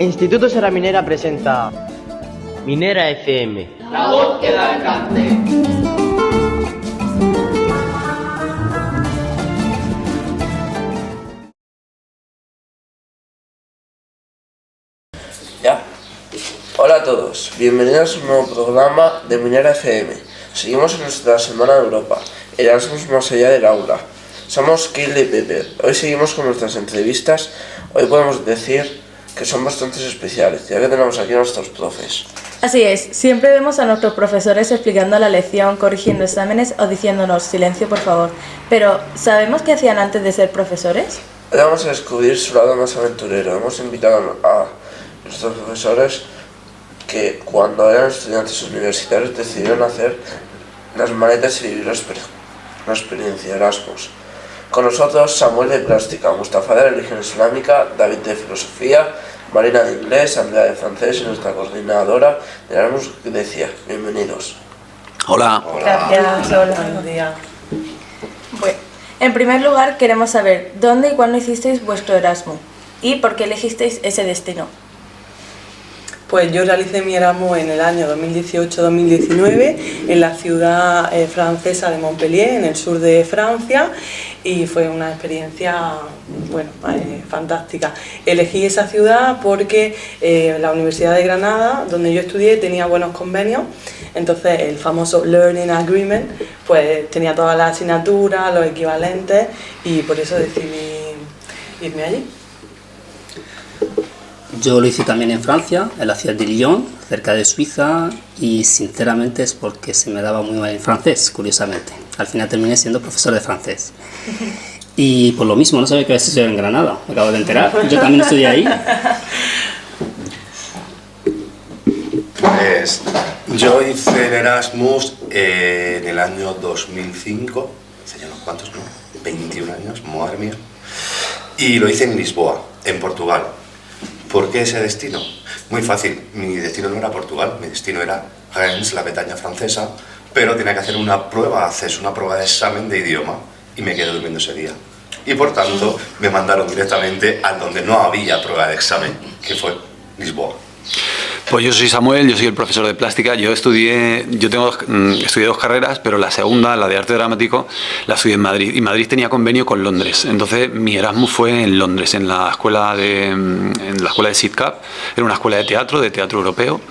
Instituto Serra Minera presenta Minera FM, la voz que da alcance. Ya. Hola a todos, bienvenidos a un nuevo programa de Minera FM. Seguimos en nuestra semana de Europa, Erasmus más allá del aula. Somos Kyle y Pepper. Hoy seguimos con nuestras entrevistas. Hoy podemos decir que son bastante especiales, ya que tenemos aquí a nuestros profes. Así es, siempre vemos a nuestros profesores explicando la lección, corrigiendo exámenes o diciéndonos silencio por favor. Pero, ¿sabemos qué hacían antes de ser profesores? Hoy vamos a descubrir su lado más aventurero. Hemos invitado a nuestros profesores que cuando eran estudiantes universitarios decidieron hacer las maletas y vivir la experiencia Erasmus. Con nosotros Samuel de Plástica, Mustafa de Religión Islámica, David de Filosofía, Marina de Inglés, Andrea de Francés y nuestra coordinadora de Erasmus Grecia. Bienvenidos. Hola. Gracias, hola. Buenos días. Bueno, en primer lugar queremos saber dónde y cuándo hicisteis vuestro Erasmus y por qué elegisteis ese destino. Pues yo realicé mi Erasmus en el año 2018-2019 en la ciudad francesa de Montpellier, en el sur de Francia, y fue una experiencia fantástica. Elegí esa ciudad porque la Universidad de Granada, donde yo estudié, tenía buenos convenios, entonces el famoso Learning Agreement pues tenía todas las asignaturas, los equivalentes, y por eso decidí irme allí. Yo lo hice también en Francia, en la ciudad de Lyon, cerca de Suiza, y sinceramente es porque se me daba muy mal el francés, curiosamente. Al final terminé siendo profesor de francés. Y por lo mismo, no sabía que había estudiado en Granada, me acabo de enterar. Yo también estudié ahí. Pues yo hice el Erasmus en el año 2005, hace ya unos cuantos, ¿no? 21 años, madre mía. Y lo hice en Lisboa, en Portugal. ¿Por qué ese destino? Muy fácil, mi destino no era Portugal, mi destino era Rennes, la Bretaña francesa, pero tenía que hacer una prueba de acceso, una prueba de examen de idioma, y me quedé durmiendo ese día. Y por tanto me mandaron directamente a donde no había prueba de examen, que fue Lisboa. Pues yo soy Samuel, yo soy el profesor de plástica. Estudié dos carreras, pero la segunda, la de arte dramático, la estudié en Madrid. Y Madrid tenía convenio con Londres. Entonces mi Erasmus fue en Londres, en la escuela de SITCAP. Era una escuela de teatro europeo.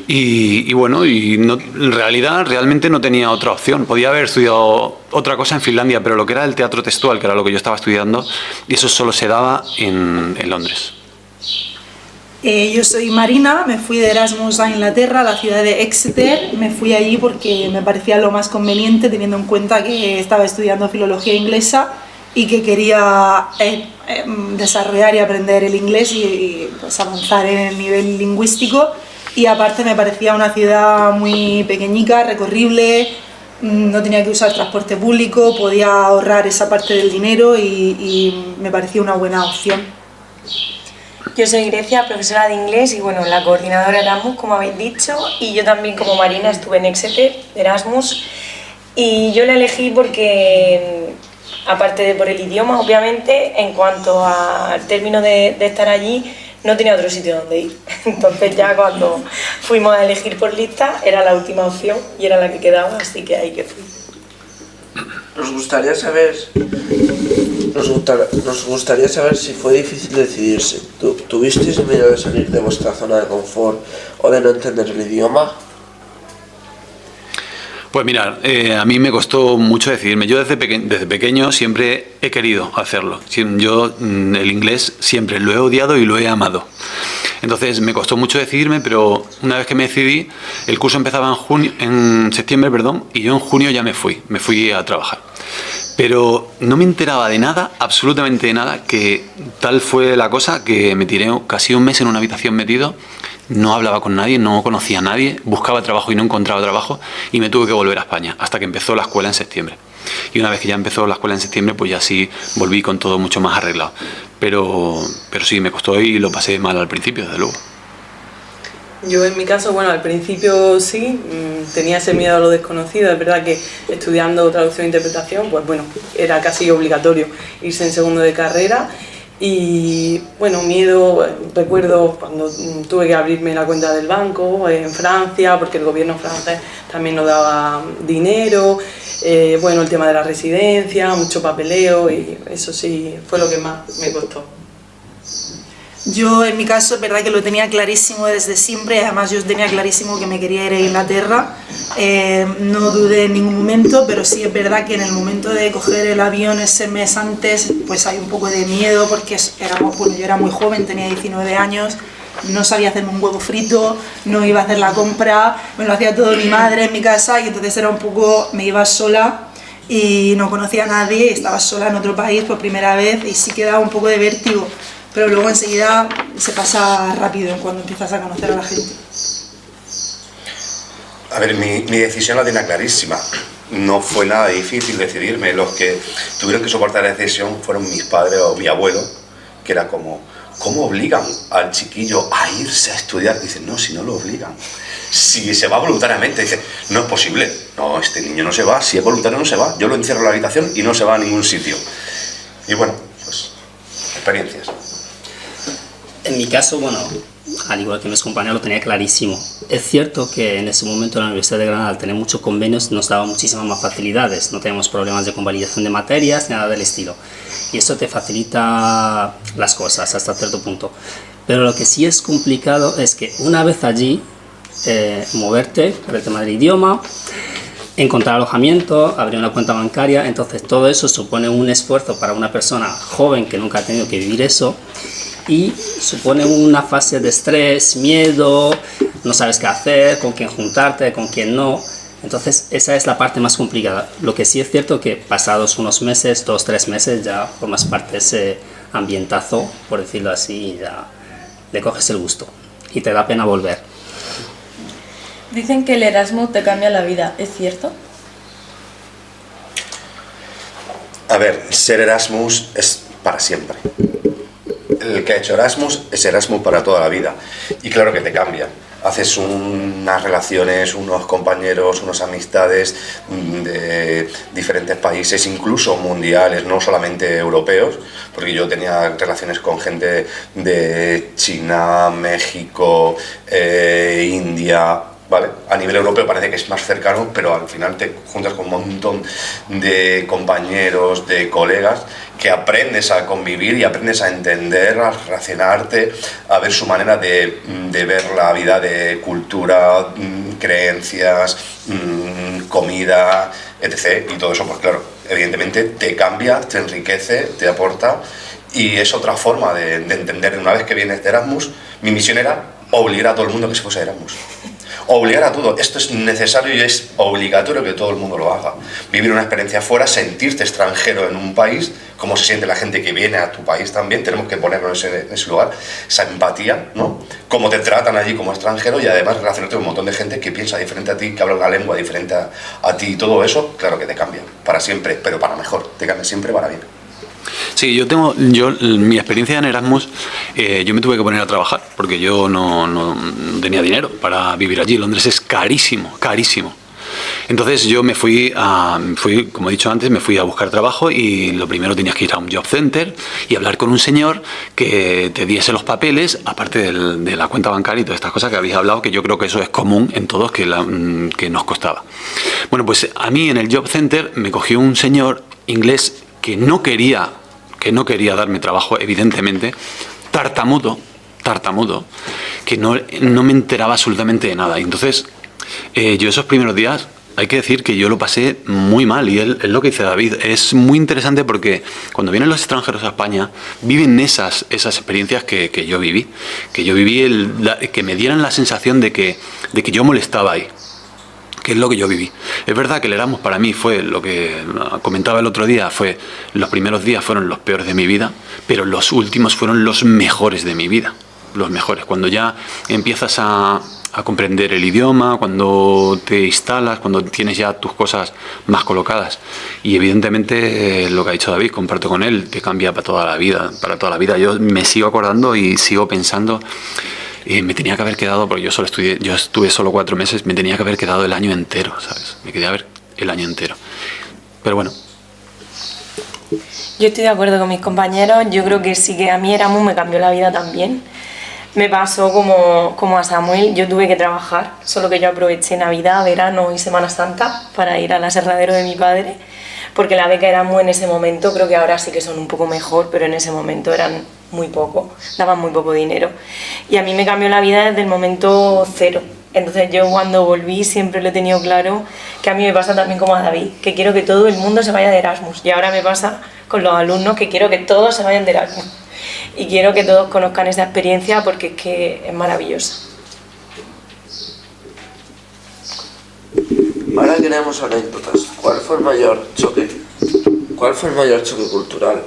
En realidad realmente no tenía otra opción. Podía haber estudiado otra cosa en Finlandia, pero lo que era el teatro textual, que era lo que yo estaba estudiando, y eso solo se daba en Londres. Yo soy Marina, me fui de Erasmus a Inglaterra, a la ciudad de Exeter. Me fui allí porque me parecía lo más conveniente, teniendo en cuenta que estaba estudiando filología inglesa y que quería desarrollar y aprender el inglés y pues, avanzar en el nivel lingüístico. Y aparte me parecía una ciudad muy pequeñica, recorrible, no tenía que usar transporte público, podía ahorrar esa parte del dinero y me parecía una buena opción. Yo soy Grecia, profesora de inglés y la coordinadora Erasmus, como habéis dicho, y yo también como Marina estuve en Exeter, Erasmus, y yo la elegí porque, aparte de por el idioma, obviamente, en cuanto al término de estar allí, no tenía otro sitio donde ir. Entonces ya cuando fuimos a elegir por lista, era la última opción y era la que quedaba, así que ahí que fui. Nos gustaría saber si fue difícil decidirse. ¿Tuvisteis miedo de salir de vuestra zona de confort o de no entender el idioma? Pues mirad, a mí me costó mucho decidirme. Yo desde pequeño siempre he querido hacerlo. Yo el inglés siempre lo he odiado y lo he amado. Entonces me costó mucho decidirme, pero una vez que me decidí, el curso empezaba en septiembre, y yo en junio ya me fui a trabajar. Pero no me enteraba de nada, absolutamente de nada, que tal fue la cosa que me tiré casi un mes en una habitación metido, no hablaba con nadie, no conocía a nadie, buscaba trabajo y no encontraba trabajo y me tuve que volver a España hasta que empezó la escuela en septiembre. Y una vez que ya empezó la escuela en septiembre, pues ya sí volví con todo mucho más arreglado. Pero sí, me costó y lo pasé mal al principio, desde luego. Yo en mi caso, al principio sí, tenía ese miedo a lo desconocido. Es verdad que estudiando traducción e interpretación, era casi obligatorio irse en segundo de carrera. Y bueno, miedo, recuerdo cuando tuve que abrirme la cuenta del banco en Francia, porque el gobierno francés también no daba dinero, bueno, el tema de la residencia, mucho papeleo, y eso sí fue lo que más me costó. Yo en mi caso es verdad que lo tenía clarísimo desde siempre, además yo tenía clarísimo que me quería ir a Inglaterra, no dudé en ningún momento, pero sí es verdad que en el momento de coger el avión ese mes antes pues hay un poco de miedo porque yo era muy joven, tenía 19 años, no sabía hacerme un huevo frito, no iba a hacer la compra, me lo hacía todo mi madre en mi casa y entonces era un poco, me iba sola y no conocía a nadie, estaba sola en otro país por primera vez y sí que daba un poco de vértigo. Pero luego enseguida se pasa rápido cuando empiezas a conocer a la gente. A ver, mi decisión la tenía clarísima. No fue nada difícil decidirme. Los que tuvieron que soportar la decisión fueron mis padres o mi abuelo, que era como, ¿cómo obligan al chiquillo a irse a estudiar? Dicen, no, si no lo obligan. Si se va voluntariamente, dice, no es posible. No, este niño no se va, si es voluntario no se va. Yo lo encierro en la habitación y no se va a ningún sitio. Y bueno, pues, experiencias. En mi caso, bueno, al igual que mis compañeros, lo tenía clarísimo. Es cierto que en ese momento la Universidad de Granada, al tener muchos convenios, nos daba muchísimas más facilidades. No teníamos problemas de convalidación de materias, nada del estilo. Y eso te facilita las cosas hasta cierto punto. Pero lo que sí es complicado es que una vez allí, moverte por el tema del idioma, encontrar alojamiento, abrir una cuenta bancaria, entonces todo eso supone un esfuerzo para una persona joven que nunca ha tenido que vivir eso. Y supone una fase de estrés, miedo, no sabes qué hacer, con quién juntarte, con quién no. Entonces esa es la parte más complicada. Lo que sí es cierto que pasados unos meses, 2-3 meses, ya formas parte de ese ambientazo, por decirlo así, y ya le coges el gusto y te da pena volver. Dicen que el Erasmus te cambia la vida, ¿es cierto? A ver, ser Erasmus es para siempre. El que ha hecho Erasmus es Erasmus para toda la vida. Y claro que te cambia. Haces unas relaciones, unos compañeros, unas amistades de diferentes países, incluso mundiales, no solamente europeos, porque yo tenía relaciones con gente de China, México, India. ¿Vale? A nivel europeo parece que es más cercano, pero al final te juntas con un montón de compañeros, de colegas, que aprendes a convivir y aprendes a entender, a relacionarte, a ver su manera de ver la vida, de cultura, creencias, comida, etc. Y todo eso, pues claro, evidentemente te cambia, te enriquece, te aporta, y es otra forma de entender. Una vez que vienes de Erasmus, mi misión era obligar a todo el mundo que se fuese a Erasmus. Obligar a todo, esto es necesario y es obligatorio que todo el mundo lo haga. Vivir una experiencia fuera, sentirte extranjero en un país, cómo se siente la gente que viene a tu país también, tenemos que ponernos en ese lugar, esa empatía, ¿no? Cómo te tratan allí como extranjero y además relacionarte con un montón de gente que piensa diferente a ti, que habla una lengua diferente a ti, y todo eso, claro que te cambia, para siempre, pero para mejor, te cambia siempre para bien. Sí, mi experiencia en Erasmus, yo me tuve que poner a trabajar porque yo no tenía dinero para vivir allí. Londres es carísimo, carísimo. Entonces yo como he dicho antes, me fui a buscar trabajo y lo primero tenías que ir a un job center y hablar con un señor que te diese los papeles, aparte de la cuenta bancaria y todas estas cosas que habéis hablado, que yo creo que eso es común en todos, que nos costaba. Bueno, pues a mí en el job center me cogió un señor inglés que no quería darme trabajo, evidentemente, tartamudo, que no me enteraba absolutamente de nada. Y entonces, yo esos primeros días, hay que decir que yo lo pasé muy mal, y es lo que dice David. Es muy interesante porque cuando vienen los extranjeros a España, viven esas experiencias que yo viví. Que me dieran la sensación de que yo molestaba ahí. Que es lo que yo viví. Es verdad que el Erasmus para mí fue lo que comentaba el otro día, los primeros días fueron los peores de mi vida, pero los últimos fueron los mejores de mi vida. Los mejores. Cuando ya empiezas a comprender el idioma, cuando te instalas, cuando tienes ya tus cosas más colocadas. Y evidentemente lo que ha dicho David, comparto con él, te cambia para toda la vida, para toda la vida. Yo me sigo acordando y sigo pensando. Me tenía que haber quedado, porque yo estuve solo 4 meses, me tenía que haber quedado el año entero, ¿sabes? Me quedé a ver el año entero. Pero bueno. Yo estoy de acuerdo con mis compañeros, yo creo que sí que a mí Erasmus me cambió la vida también. Me pasó como a Samuel, yo tuve que trabajar, solo que yo aproveché Navidad, verano y Semana Santa para ir al aserradero de mi padre, porque la beca Erasmus en ese momento, creo que ahora sí que son un poco mejor, pero en ese momento eran muy poco, daban muy poco dinero. Y a mí me cambió la vida desde el momento cero. Entonces yo cuando volví siempre lo he tenido claro, que a mí me pasa también como a David, que quiero que todo el mundo se vaya de Erasmus. Y ahora me pasa con los alumnos que quiero que todos se vayan de Erasmus. Y quiero que todos conozcan esa experiencia porque es que es maravillosa. Ahora queremos anécdotas. ¿Cuál fue el mayor choque cultural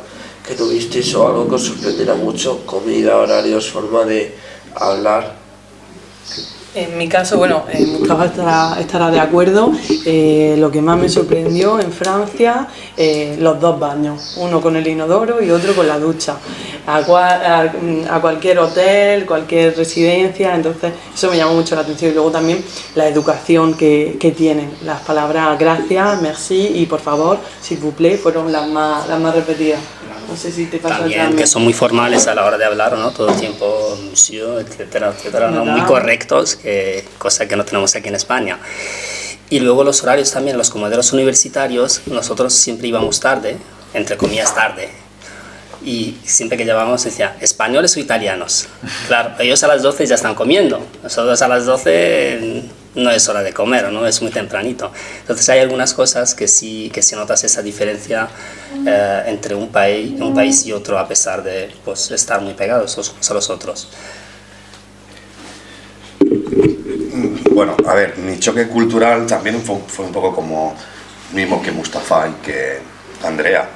que tuvisteis o algo que os sorprendiera mucho? Comida, horarios, forma de hablar. En mi caso, bueno, Mustafa estará de acuerdo, lo que más me sorprendió en Francia, los dos baños, uno con el inodoro y otro con la ducha, a cualquier hotel, cualquier residencia, entonces eso me llamó mucho la atención. Y luego también la educación que tienen, las palabras gracias, merci y por favor, s'il vous plaît, fueron las más repetidas. No sé si te pasa también, que son muy formales a la hora de hablar, ¿no? Todo el tiempo, monsieur, etcétera, etcétera, ¿no? Muy correctos, cosa que no tenemos aquí en España. Y luego los horarios también, los comederos universitarios, nosotros siempre íbamos tarde, entre comillas tarde, y siempre que llevábamos decía, ¿españoles o italianos? Claro, ellos a las 12 ya están comiendo, nosotros a las 12 no es hora de comer, ¿no? Es muy tempranito. Entonces hay algunas cosas que sí notas esa diferencia entre un país y otro, a pesar de pues, estar muy pegados unos a los otros. Bueno, a ver, mi choque cultural también fue un poco como mismo que Mustafa y que Andrea.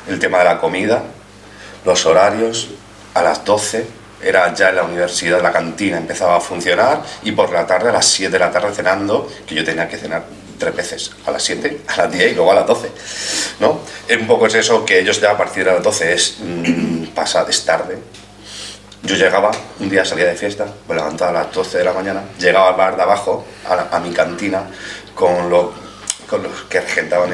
El tema de la comida, los horarios, a las 12 era ya en la universidad, la cantina empezaba a funcionar y por la tarde, a las 7 de la tarde cenando, que yo tenía que cenar 3 veces, a las 7, a las 10 y luego a las 12, ¿no? Un poco es eso, que ellos ya a partir de las 12 es tarde. Yo llegaba, un día salía de fiesta, me levantaba a las 12 de la mañana, llegaba al bar de abajo, a mi cantina, con los que regentaban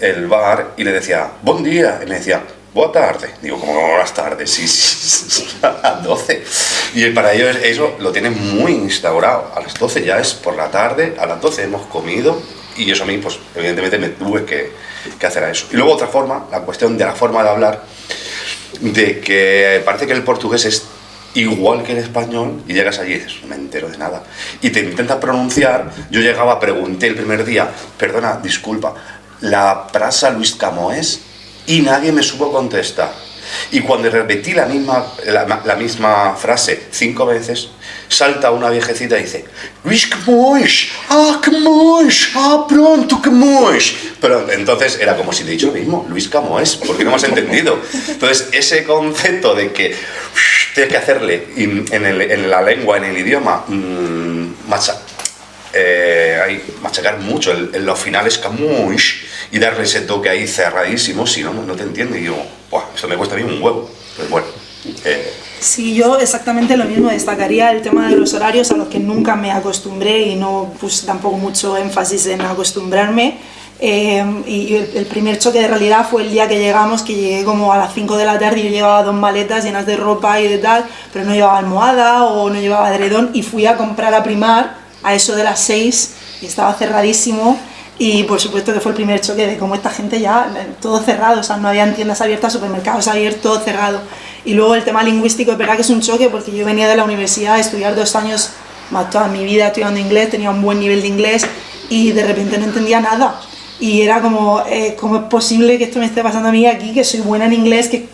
el bar y le decía, buen día, y me decía, buena tarde. Digo, como buenas tardes, sí, a las 12. Y para ellos eso lo tienen muy instaurado. A las 12 ya es por la tarde, a las 12 hemos comido y eso a mí, pues evidentemente me tuve que hacer a eso. Y luego otra forma, la cuestión de la forma de hablar, de que parece que el portugués es igual que el español y llegas allí y dices, no me entero de nada. Y te intentas pronunciar, yo llegaba, pregunté el primer día, perdona, disculpa, la Plaza Luis Camões, y nadie me supo contestar. Y cuando repetí la misma frase 5 veces, salta una viejecita y dice, Luis Camões, pronto Camões. Pero entonces era como si te he dicho lo mismo, Luis Camões, porque no me has entendido. Entonces ese concepto de que tienes que hacerle en la lengua, en el idioma, machacar mucho en los finales Camões y darle ese toque ahí cerradísimo, si no te entiendo. Y digo, eso me cuesta a mí un huevo. Pues bueno. Sí, yo exactamente lo mismo, destacaría el tema de los horarios a los que nunca me acostumbré y no puse tampoco mucho énfasis en acostumbrarme. Y el primer choque de realidad fue el día que llegamos, que llegué como a las 5 de la tarde y yo llevaba 2 maletas llenas de ropa y de tal, pero no llevaba almohada o no llevaba edredón y fui a comprar a Primar a eso de las 6 y estaba cerradísimo. Y por supuesto que fue el primer choque de cómo esta gente ya, todo cerrado, o sea, no habían tiendas abiertas, supermercados abiertos, todo cerrado. Y luego el tema lingüístico, es verdad que es un choque porque yo venía de la universidad a estudiar 2 años, más toda mi vida estudiando inglés, tenía un buen nivel de inglés y de repente no entendía nada. Y era como, ¿cómo es posible que esto me esté pasando a mí aquí, que soy buena en inglés, que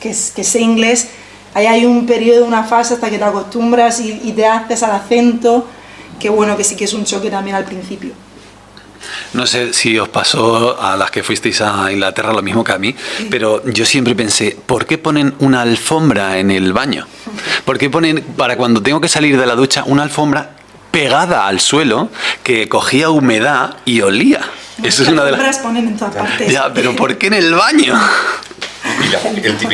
sé inglés? Ahí hay un periodo, una fase hasta que te acostumbras y te haces al acento, que bueno, que sí que es un choque también al principio. No sé si os pasó a las que fuisteis a Inglaterra lo mismo que a mí, pero yo siempre pensé, ¿por qué ponen una alfombra en el baño? ¿Por qué ponen, para cuando tengo que salir de la ducha, una alfombra pegada al suelo que cogía humedad y olía? Eso es una de las... ponen en todas partes. Ya, pero ¿por qué en el baño? Y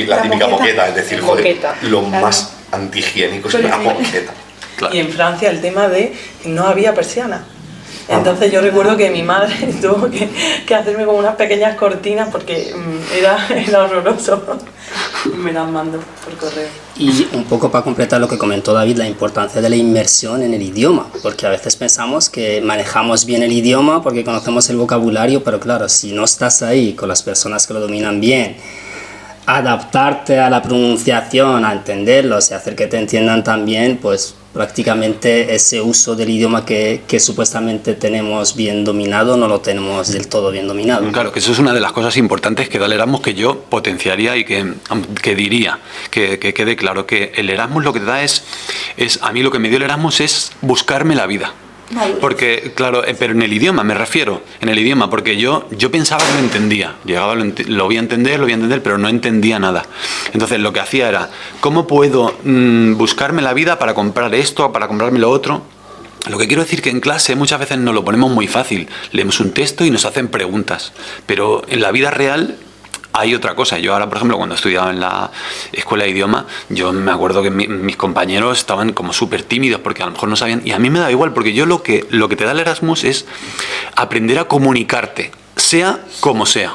la típica moqueta, es decir, joder, lo más antihigiénico es una moqueta. Claro. Y en Francia el tema de no había persiana. Entonces yo recuerdo que mi madre tuvo que hacerme como unas pequeñas cortinas porque era horroroso. Me las mandó por correo. Y un poco para completar lo que comentó David, la importancia de la inmersión en el idioma, porque a veces pensamos que manejamos bien el idioma porque conocemos el vocabulario, pero claro, si no estás ahí con las personas que lo dominan bien, adaptarte a la pronunciación, a entenderlos y hacer que te entiendan también, pues prácticamente ese uso del idioma que supuestamente tenemos bien dominado no lo tenemos del todo bien dominado. Claro, que eso es una de las cosas importantes que da el Erasmus, que yo potenciaría y que diría, que quede claro, que el Erasmus lo que te da es, a mí lo que me dio el Erasmus es buscarme la vida. Porque, claro, pero en el idioma, me refiero, en el idioma, porque yo pensaba que lo entendía, lo voy a entender, pero no entendía nada. Entonces lo que hacía era, ¿cómo puedo buscarme la vida para comprar esto, para comprarme lo otro? Lo que quiero decir que en clase muchas veces nos lo ponemos muy fácil, leemos un texto y nos hacen preguntas, pero en la vida real hay otra cosa. Yo ahora, por ejemplo, cuando estudiaba en la escuela de idioma, yo me acuerdo que mis compañeros estaban como súper tímidos porque a lo mejor no sabían, y a mí me da igual, porque yo lo que te da el Erasmus es aprender a comunicarte, sea como sea.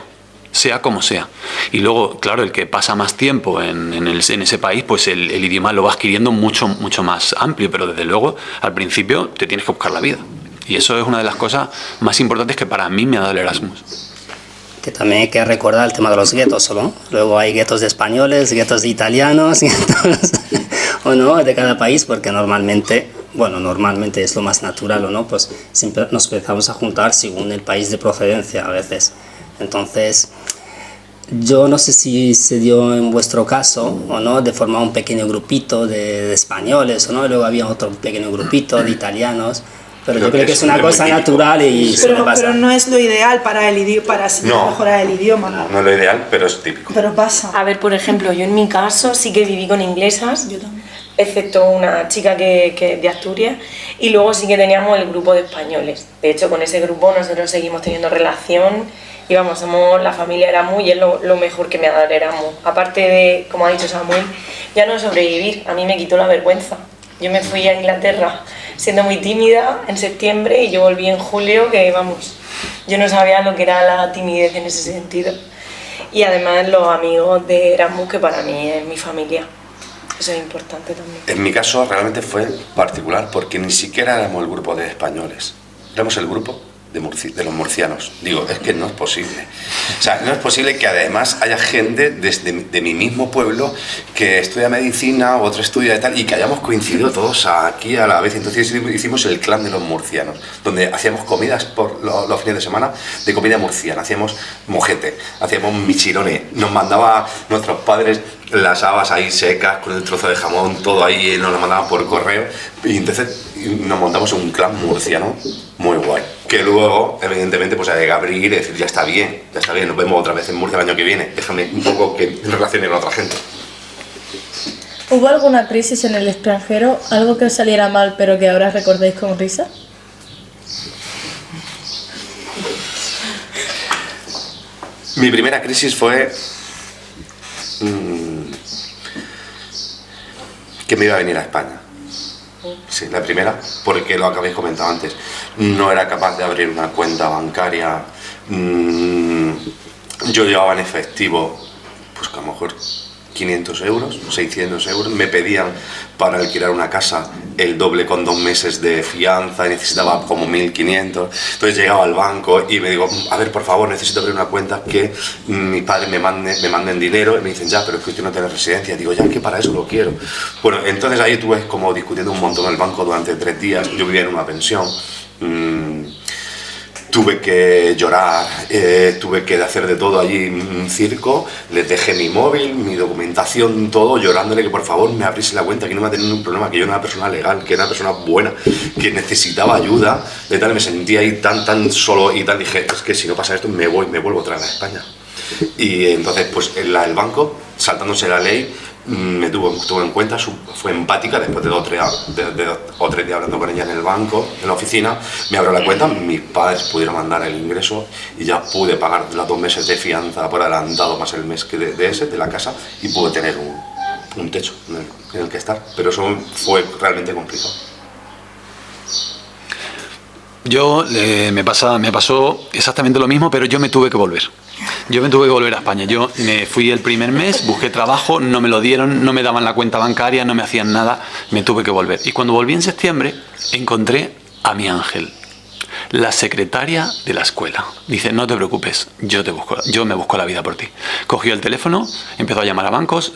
Y luego, claro, el que pasa más tiempo en ese país, pues el idioma lo va adquiriendo mucho más amplio, pero desde luego al principio te tienes que buscar la vida. Y eso es una de las cosas más importantes que para mí me ha dado el Erasmus. Que también hay que recordar el tema de los guetos, ¿no? Luego hay guetos de españoles, guetos de italianos, guetos, o no, de cada país, porque normalmente es lo más natural, ¿o no? Pues siempre nos empezamos a juntar según el país de procedencia a veces. Entonces, yo no sé si se dio en vuestro caso, o no, de formar un pequeño grupito de españoles, o no, y luego había otro pequeño grupito de italianos. Pero yo creo que es una cosa natural y pero no es lo ideal para mejorar el idioma. No es lo ideal, pero es típico. Pero pasa. A ver, por ejemplo, yo en mi caso sí que viví con inglesas, Yo también. excepto una chica que de Asturias, y luego sí que teníamos el grupo de españoles. De hecho, con ese grupo nosotros seguimos teniendo relación y vamos, somos la familia Erasmus y es lo mejor que me ha dado el Erasmus. Aparte de, como ha dicho Samuel, ya no sobrevivir, a mí me quitó la vergüenza. Yo me fui a Inglaterra siendo muy tímida en septiembre y yo volví en julio, que vamos, yo no sabía lo que era la timidez en ese sentido. Y además los amigos de Erasmus, que para mí es mi familia. Eso es importante también. En mi caso realmente fue particular porque ni siquiera éramos el grupo de españoles, éramos el grupo de los murcianos. Digo, es que no es posible. O sea, no es posible que además haya gente de mi mismo pueblo que estudia medicina, otro estudia de tal, y que hayamos coincidido todos aquí a la vez. Entonces hicimos el clan de los murcianos, donde hacíamos comidas por los fines de semana de comida murciana, hacíamos mojete, hacíamos michirone, nos mandaba nuestros padres las habas ahí secas con el trozo de jamón, todo ahí, nos lo mandaban por correo, y entonces nos montamos un clan murciano muy guay, que luego evidentemente pues hay que abrir y decir ya está bien, nos vemos otra vez en Murcia el año que viene, déjame un poco que relacione con otra gente. ¿Hubo alguna crisis en el extranjero, algo que os saliera mal pero que ahora recordéis con risa? Mi primera crisis fue que me iba a venir a España. Sí, la primera, porque lo que habéis comentado antes, no era capaz de abrir una cuenta bancaria. Yo llevaba en efectivo, pues que a lo mejor 500 euros, 600 euros, me pedían para alquilar una casa el doble con 2 meses de fianza y necesitaba como 1.500, entonces llegaba al banco y me digo, a ver, por favor, necesito abrir una cuenta que mis padres me manden dinero, y me dicen, ya, pero es que usted no tiene residencia, digo, ya, que para eso lo quiero. Bueno, entonces ahí estuve como discutiendo un montón en el banco durante 3 días, yo vivía en una pensión, tuve que llorar, tuve que hacer de todo allí un circo, les dejé mi móvil, mi documentación, todo, llorándole que por favor me abriese la cuenta, que no me tenía ningún problema, que yo era una persona legal, que era una persona buena, que necesitaba ayuda, de tal, me sentía ahí tan solo y tal, dije, es que si no pasa esto me vuelvo otra vez a España. Y entonces pues el banco, saltándose la ley, me tuvo en cuenta, fue empática, después de 2 o 3 días hablando con ella en el banco, en la oficina, me abrió la cuenta, mis padres pudieron mandar el ingreso y ya pude pagar los 2 meses de fianza por adelantado más el mes de la casa, y pude tener un techo en el que estar, pero eso fue realmente complicado. Me pasó exactamente lo mismo, pero yo me tuve que volver. Yo me tuve que volver a España. Yo me fui el primer mes, busqué trabajo, no me lo dieron, no me daban la cuenta bancaria, no me hacían nada, me tuve que volver. Y cuando volví en septiembre, encontré a mi ángel, la secretaria de la escuela. Dice, no te preocupes, yo me busco la vida por ti. Cogió el teléfono, empezó a llamar a bancos.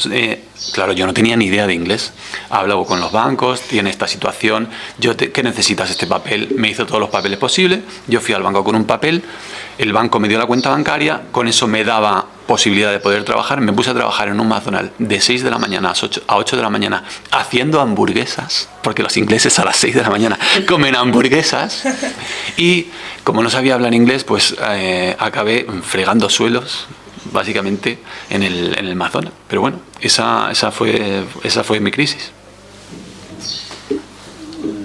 Claro, yo no tenía ni idea de inglés. Hablaba con los bancos, tiene esta situación, ¿qué necesitas este papel? Me hizo todos los papeles posibles. Yo fui al banco con un papel, el banco me dio la cuenta bancaria, con eso me daba posibilidad de poder trabajar. Me puse a trabajar en un McDonald's de 6 de la mañana a 8 de la mañana haciendo hamburguesas, porque los ingleses a las 6 de la mañana comen hamburguesas. Y como no sabía hablar inglés, pues acabé fregando suelos, básicamente, en el McDonald's. Pero bueno, esa fue mi crisis.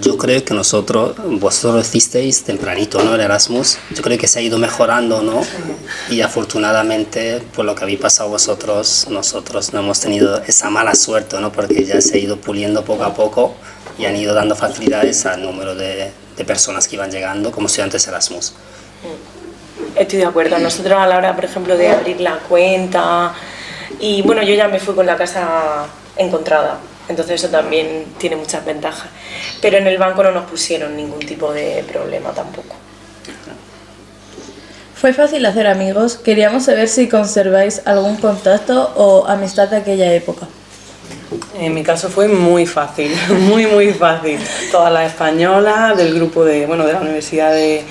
Yo creo que vosotros lo hicisteis tempranito, ¿no? El Erasmus. Yo creo que se ha ido mejorando, ¿no? Y afortunadamente, por lo que habéis pasado vosotros, nosotros no hemos tenido esa mala suerte, ¿no? Porque ya se ha ido puliendo poco a poco y han ido dando facilidades al número de personas que iban llegando como estudiantes Erasmus. Estoy de acuerdo. Nosotros a la hora, por ejemplo, de abrir la cuenta, y bueno, yo ya me fui con la casa encontrada. Entonces eso también tiene muchas ventajas. Pero en el banco no nos pusieron ningún tipo de problema tampoco. ¿Fue fácil hacer amigos? Queríamos saber si conserváis algún contacto o amistad de aquella época. En mi caso fue muy fácil, muy fácil. Todas las españolas del grupo de la Universidad de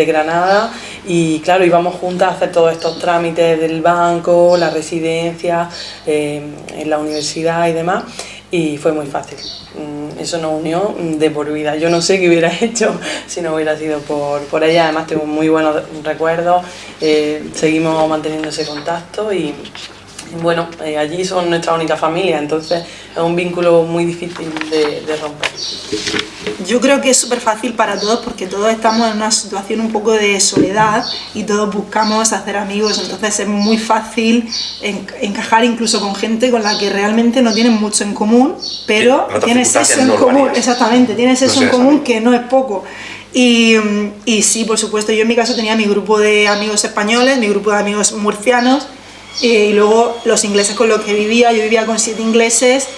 Granada, y claro, íbamos juntas a hacer todos estos trámites del banco, la residencia, en la universidad y demás. Y fue muy fácil. Eso nos unió de por vida. Yo no sé qué hubiera hecho si no hubiera sido por ella. Además tengo muy buenos recuerdos, seguimos manteniendo ese contacto y bueno, allí son nuestra única familia, entonces es un vínculo muy difícil de romper. Yo creo que es súper fácil para todos porque todos estamos en una situación un poco de soledad y todos buscamos hacer amigos, entonces es muy fácil encajar incluso con gente con la que realmente no tienen mucho en común, pero tienes eso en común, exactamente, tienes eso en común que no es poco. Y sí, por supuesto, yo en mi caso tenía mi grupo de amigos españoles, mi grupo de amigos murcianos, y luego los ingleses con los que yo vivía con 7 ingleses,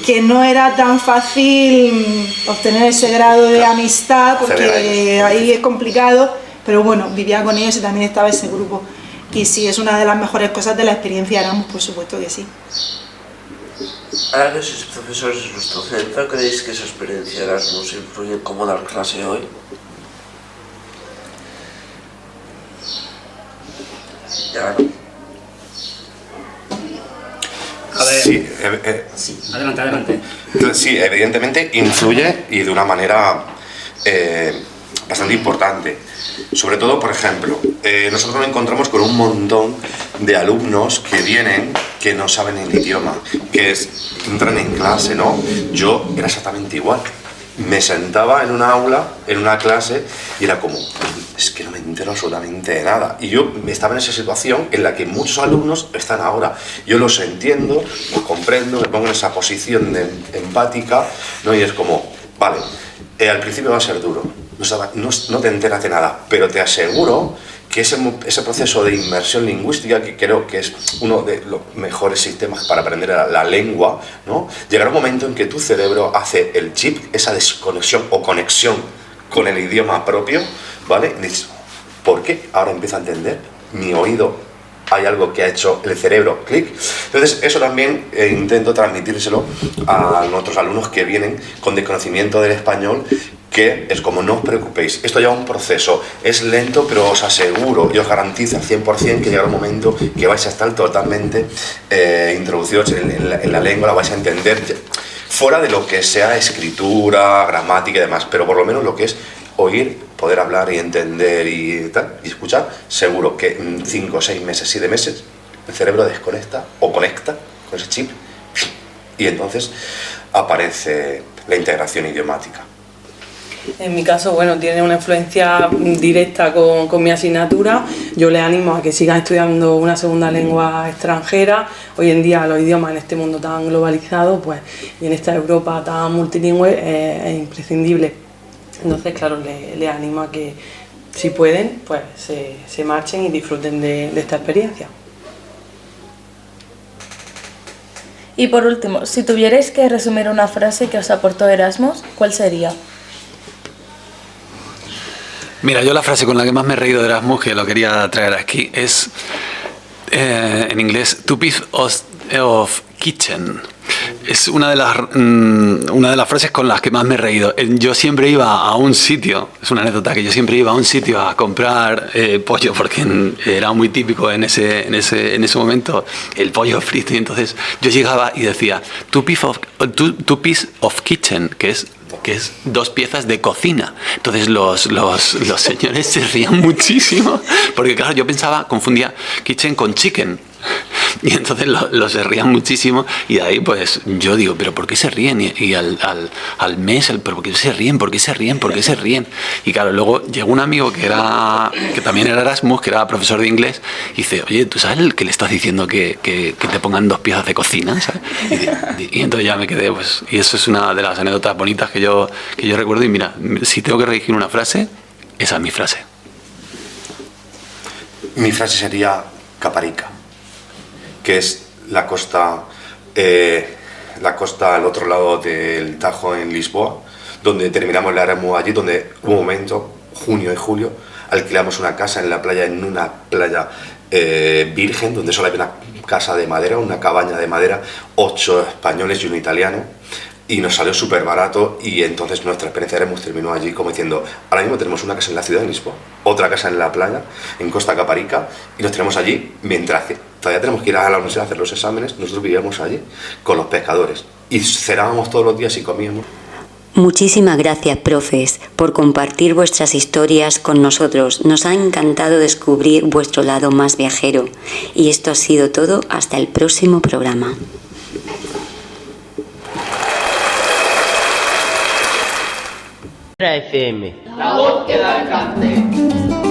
que no era tan fácil obtener ese grado de amistad porque ahí es complicado, pero bueno, vivía con ellos y también estaba ese grupo. Y sí, es una de las mejores cosas de la experiencia Erasmus, por supuesto que sí. Ahora que sois profesores en nuestro centro, ¿creéis que esa experiencia Erasmus influye en cómo dar clase hoy? Ya no. A ver, Sí, adelante. Sí, evidentemente influye y de una manera bastante importante. Sobre todo, por ejemplo, nosotros nos encontramos con un montón de alumnos que vienen que no saben el idioma, que entran en clase, ¿no? Yo era exactamente igual. Me sentaba en un aula, en una clase, y era como, es que no me entero absolutamente de nada. Y yo estaba en esa situación en la que muchos alumnos están ahora. Yo los entiendo, los comprendo, me pongo en esa posición empática, ¿no? Y es como, vale, al principio va a ser duro, no te enteras de nada, pero te aseguro que ese proceso de inmersión lingüística, que creo que es uno de los mejores sistemas para aprender la lengua, ¿no? Llegará un momento en que tu cerebro hace el chip, esa desconexión o conexión con el idioma propio, ¿vale? Y dices, ¿por qué? Ahora empiezo a entender, mi oído, hay algo que ha hecho el cerebro, clic. Entonces eso también intento transmitírselo a nuestros alumnos que vienen con desconocimiento del español, que es como, no os preocupéis, esto lleva un proceso, es lento, pero os aseguro y os garantizo al 100% que llegará un momento que vais a estar totalmente introducidos en la lengua, la vais a entender fuera de lo que sea escritura, gramática y demás, pero por lo menos lo que es oír, poder hablar y entender y tal, y escuchar, seguro que en 5, 6 meses, 7 meses, el cerebro desconecta o conecta con ese chip y entonces aparece la integración idiomática. En mi caso, bueno, tiene una influencia directa con mi asignatura. Yo les animo a que sigan estudiando una segunda lengua extranjera. Hoy en día los idiomas en este mundo tan globalizado, pues, y en esta Europa tan multilingüe, es imprescindible. Entonces, claro, le animo a que si pueden, pues se marchen y disfruten de esta experiencia. Y por último, si tuvierais que resumir una frase que os aportó Erasmus, ¿cuál sería? Mira, yo la frase con la que más me he reído de Erasmus, que lo quería traer aquí, es en inglés, "two piece of kitchen". Es una de las frases con las que más me he reído. Yo siempre iba a un sitio, es una anécdota, que yo siempre iba a un sitio a comprar pollo, porque era muy típico en ese momento el pollo frito, y entonces yo llegaba y decía two piece of kitchen, que es 2 piezas de cocina. Entonces los señores se rían muchísimo, porque claro, yo confundía kitchen con chicken. Y entonces los se rían muchísimo, y de ahí pues yo digo, pero ¿por qué se ríen? Y al mes, ¿pero por qué se ríen? ¿Por qué se ríen? ¿Por qué se ríen? Y claro, luego llegó un amigo que también era Erasmus, que era profesor de inglés, y dice, oye, ¿tú sabes el que le estás diciendo que te pongan 2 piezas de cocina? ¿Sabes? Y entonces ya me quedé, pues, y eso es una de las anécdotas bonitas que yo recuerdo. Y mira, si tengo que redigir una frase, esa es mi frase. Mi frase sería Caparica, que es la costa al otro lado del Tajo en Lisboa, donde terminamos la Erasmus allí, donde un momento, junio y julio, alquilamos una casa en la playa, en una playa virgen, donde solo había una casa de madera, una cabaña de madera, 8 españoles y un italiano, y nos salió súper barato. Y entonces nuestra experiencia de Erasmus terminó allí como diciendo, ahora mismo tenemos una casa en la ciudad de Lisboa, otra casa en la playa, en Costa Caparica, y nos tenemos allí mientras todavía tenemos que ir a la universidad a hacer los exámenes. Nosotros vivíamos allí con los pescadores y cenábamos todos los días y comíamos. Muchísimas gracias, profes, por compartir vuestras historias con nosotros. Nos ha encantado descubrir vuestro lado más viajero. Y esto ha sido todo. Hasta el próximo programa. FM. La voz que da cante.